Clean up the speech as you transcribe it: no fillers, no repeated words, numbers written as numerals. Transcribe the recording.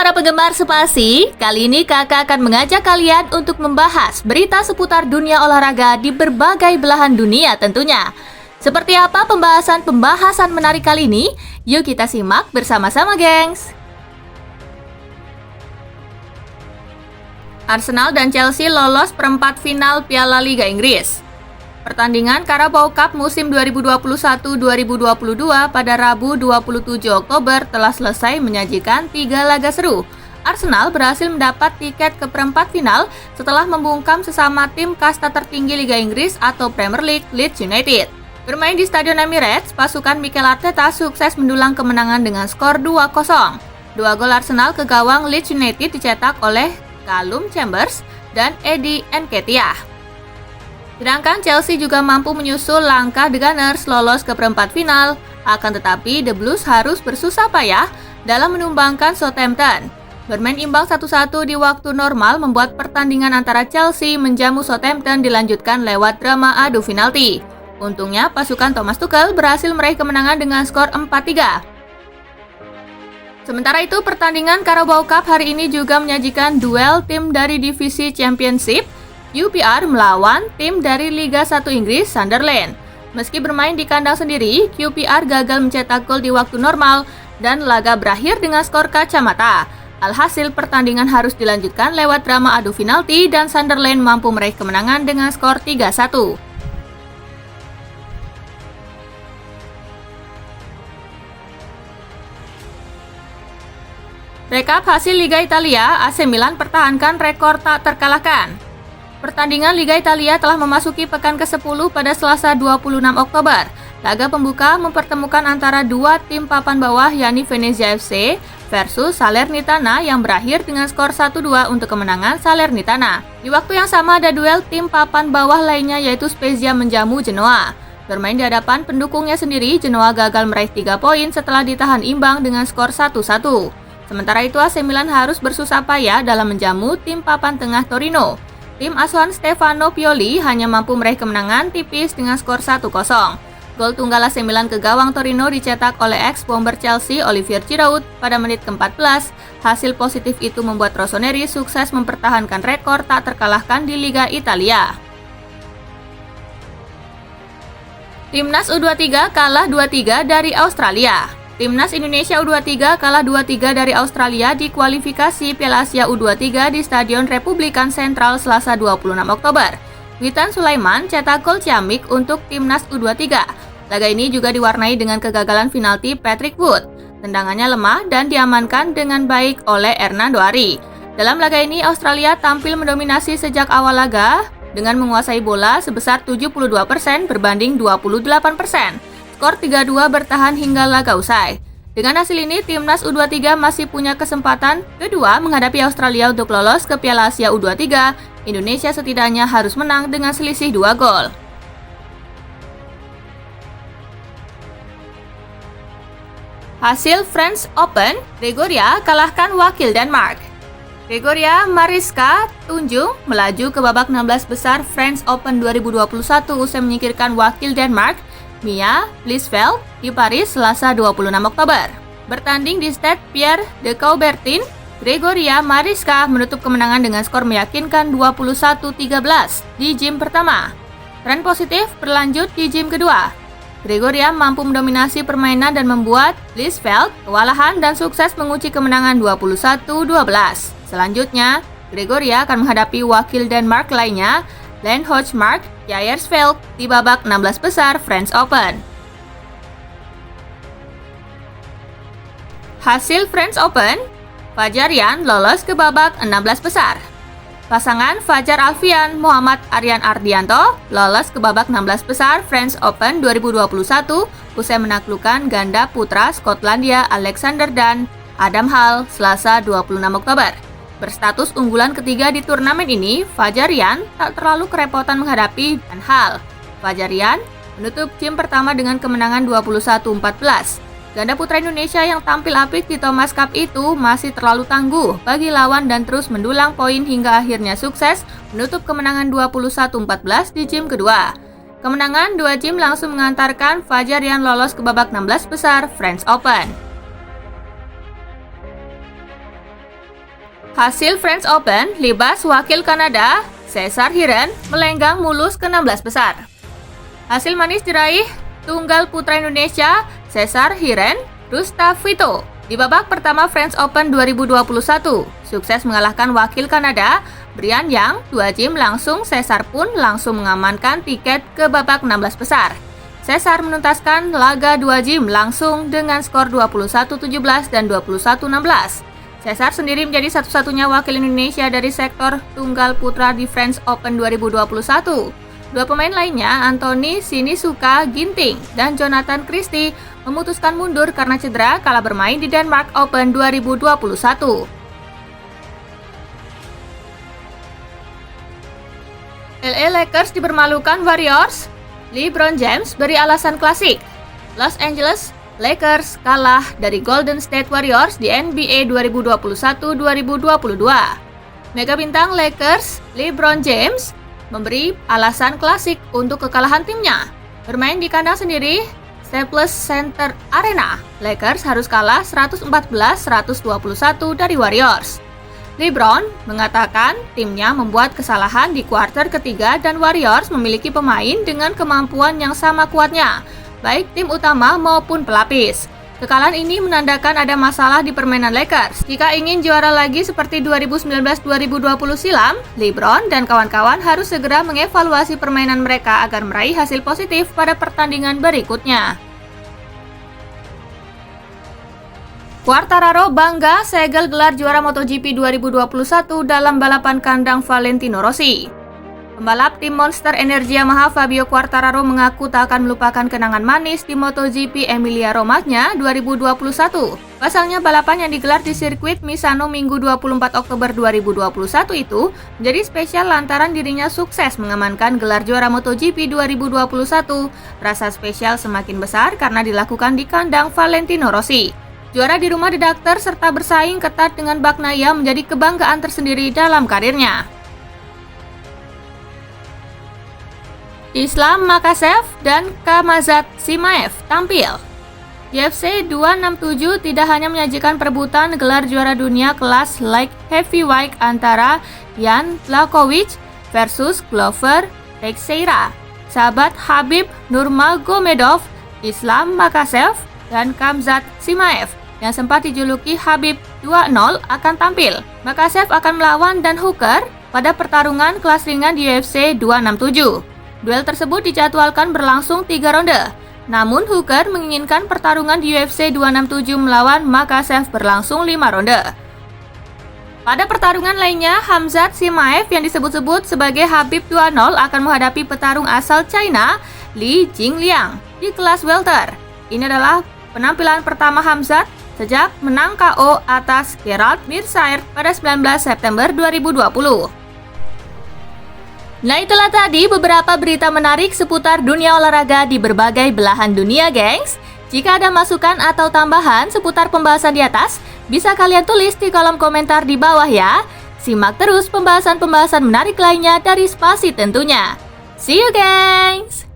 para penggemar Spasi, kali ini kakak akan mengajak kalian untuk membahas berita seputar dunia olahraga di berbagai belahan dunia tentunya. Seperti apa pembahasan menarik kali ini? Yuk kita simak bersama-sama, gengs! Arsenal dan Chelsea lolos perempat final Piala Liga Inggris. Pertandingan Carabao Cup musim 2021-2022 pada Rabu 27 Oktober telah selesai menyajikan 3 laga seru. Arsenal berhasil mendapat tiket ke perempat final setelah membungkam sesama tim kasta tertinggi Liga Inggris atau Premier League, Leeds United. Bermain di Stadion Emirates, pasukan Mikel Arteta sukses mendulang kemenangan dengan skor 2-0. 2 gol Arsenal ke gawang Leeds United dicetak oleh Callum Chambers dan Eddie Nketiah. Sedangkan Chelsea juga mampu menyusul langkah The Gunners lolos ke perempat final, akan tetapi The Blues harus bersusah payah dalam menumbangkan Southampton. Bermain imbang 1-1 di waktu normal membuat pertandingan antara Chelsea menjamu Southampton dilanjutkan lewat drama adu penalti. Untungnya pasukan Thomas Tuchel berhasil meraih kemenangan dengan skor 4-3. Sementara itu pertandingan Carabao Cup hari ini juga menyajikan duel tim dari divisi Championship, QPR melawan tim dari Liga 1 Inggris, Sunderland. Meski bermain di kandang sendiri, QPR gagal mencetak gol di waktu normal dan laga berakhir dengan skor kacamata. Alhasil pertandingan harus dilanjutkan lewat drama adu penalti dan Sunderland mampu meraih kemenangan dengan skor 3-1. Rekap hasil Liga Italia, AC Milan pertahankan rekor tak terkalahkan. Pertandingan Liga Italia telah memasuki pekan ke-10 pada Selasa 26 Oktober. Laga pembuka mempertemukan antara dua tim papan bawah yakni Venezia FC versus Salernitana yang berakhir dengan skor 1-2 untuk kemenangan Salernitana. Di waktu yang sama ada duel tim papan bawah lainnya yaitu Spezia menjamu Genoa. Bermain di hadapan pendukungnya sendiri, Genoa gagal meraih 3 poin setelah ditahan imbang dengan skor 1-1. Sementara itu AC Milan harus bersusah payah dalam menjamu tim papan tengah Torino. Tim asuhan Stefano Pioli hanya mampu meraih kemenangan tipis dengan skor 1-0. Gol tunggal AC Milan ke gawang Torino dicetak oleh ex-bomber Chelsea Olivier Giroud pada menit ke-14. Hasil positif itu membuat Rossoneri sukses mempertahankan rekor tak terkalahkan di Liga Italia. Timnas U23 kalah 2-3 dari Australia. Timnas Indonesia U23 kalah 2-3 dari Australia di kualifikasi Piala Asia U23 di Stadion Republikan Sentral Selasa 26 Oktober. Witan Sulaiman cetak gol ciamik untuk Timnas U23. Laga ini juga diwarnai dengan kegagalan penalti Patrick Wood. Tendangannya lemah dan diamankan dengan baik oleh Hernando Ari. Dalam laga ini Australia tampil mendominasi sejak awal laga dengan menguasai bola sebesar 72% berbanding 28%. Skor 3-2 bertahan hingga laga usai. Dengan hasil ini, Timnas U23 masih punya kesempatan kedua menghadapi Australia untuk lolos ke Piala Asia U23. Indonesia setidaknya harus menang dengan selisih 2 gol. Hasil French Open, Gregoria kalahkan wakil Denmark. Gregoria Mariska Tunjung melaju ke babak 16 besar French Open 2021 usai menyingkirkan wakil Denmark, Mia Blichfeld di Paris Selasa 26 Oktober. Bertanding di Stade Pierre de Coubertin, Gregoria Mariska menutup kemenangan dengan skor meyakinkan 21-13 di game pertama. Tren positif berlanjut di game kedua. Gregoria mampu mendominasi permainan dan membuat Blichfeld kewalahan dan sukses mengunci kemenangan 21-12. Selanjutnya, Gregoria akan menghadapi wakil Denmark lainnya, Len Hochmark Jayersfeld di babak 16 besar French Open. Hasil French Open, Fajar Rian lolos ke babak 16 besar. Pasangan Fajar Alfian Muhammad Aryan Ardianto lolos ke babak 16 besar French Open 2021 usai menaklukkan ganda putra Skotlandia Alexander dan Adam Hall Selasa 26 Oktober. Berstatus unggulan ketiga di turnamen ini, Fajar Rian tak terlalu kerepotan menghadapi Dan Hall. Fajar Rian menutup game pertama dengan kemenangan 21-14. Ganda putra Indonesia yang tampil apik di Thomas Cup itu masih terlalu tangguh bagi lawan dan terus mendulang poin hingga akhirnya sukses menutup kemenangan 21-14 di game kedua. Kemenangan 2 game langsung mengantarkan Fajar Rian lolos ke babak 16 besar French Open. Hasil French Open, Libas wakil Kanada, Cesar Hiren, melenggang mulus ke 16 besar. Hasil manis diraih tunggal putra Indonesia, Cesar Hiren, Rustavito, di babak pertama French Open 2021. Sukses mengalahkan wakil Kanada, Brian Yang, 2 game langsung. Cesar pun langsung mengamankan tiket ke babak 16 besar. Cesar menuntaskan laga 2 game langsung dengan skor 21-17 dan 21-16. Cesar sendiri menjadi satu-satunya wakil Indonesia dari sektor tunggal putra di French Open 2021. Dua pemain lainnya, Anthony Sinisuka Ginting dan Jonathan Christie, memutuskan mundur karena cedera kala bermain di Denmark Open 2021. LA Lakers dipermalukan Warriors. LeBron James beri alasan klasik. Los Angeles Lakers kalah dari Golden State Warriors di NBA 2021-2022. Mega bintang Lakers, LeBron James, memberi alasan klasik untuk kekalahan timnya. Bermain di kandang sendiri, Staples Center Arena, Lakers harus kalah 114-121 dari Warriors. LeBron mengatakan timnya membuat kesalahan di kuarter ketiga dan Warriors memiliki pemain dengan kemampuan yang sama kuatnya, baik tim utama maupun pelapis. Kekalahan ini menandakan ada masalah di permainan Lakers. Jika ingin juara lagi seperti 2019-2020 silam, LeBron dan kawan-kawan harus segera mengevaluasi permainan mereka agar meraih hasil positif pada pertandingan berikutnya. Quartararo bangga segel gelar juara MotoGP 2021 dalam balapan kandang Valentino Rossi. Pembalap tim Monster Energy Yamaha Fabio Quartararo mengaku tak akan melupakan kenangan manis di MotoGP Emilia-Romagna 2021. Pasalnya balapan yang digelar di sirkuit Misano Minggu 24 Oktober 2021 itu menjadi spesial lantaran dirinya sukses mengamankan gelar juara MotoGP 2021. Rasa spesial semakin besar karena dilakukan di kandang Valentino Rossi. Juara di rumah The Doctor serta bersaing ketat dengan Bagnaia menjadi kebanggaan tersendiri dalam karirnya. Islam Makachev dan Khamzat Chimaev tampil. UFC 267 tidak hanya menyajikan perebutan gelar juara dunia kelas light heavyweight antara Jan Blachowicz versus Glover Teixeira, sahabat Khabib Nurmagomedov, Islam Makachev dan Khamzat Chimaev yang sempat dijuluki Khabib 2.0 akan tampil. Makachev akan melawan Dan Hooker pada pertarungan kelas ringan di UFC 267. Duel tersebut dijadwalkan berlangsung 3 ronde. Namun Hooker menginginkan pertarungan di UFC 267 melawan Makachev berlangsung 5 ronde. Pada pertarungan lainnya, Khamzat Chimaev yang disebut-sebut sebagai Khabib 2.0 akan menghadapi petarung asal China, Li Jingliang, di kelas welter. Ini adalah penampilan pertama Khamzat sejak menang KO atas Gerald Meerschaert pada 19 September 2020. Nah, itulah tadi beberapa berita menarik seputar dunia olahraga di berbagai belahan dunia, gengs. Jika ada masukan atau tambahan seputar pembahasan di atas, bisa kalian tulis di kolom komentar di bawah ya. Simak terus pembahasan-pembahasan menarik lainnya dari Spasi tentunya. See you, gengs!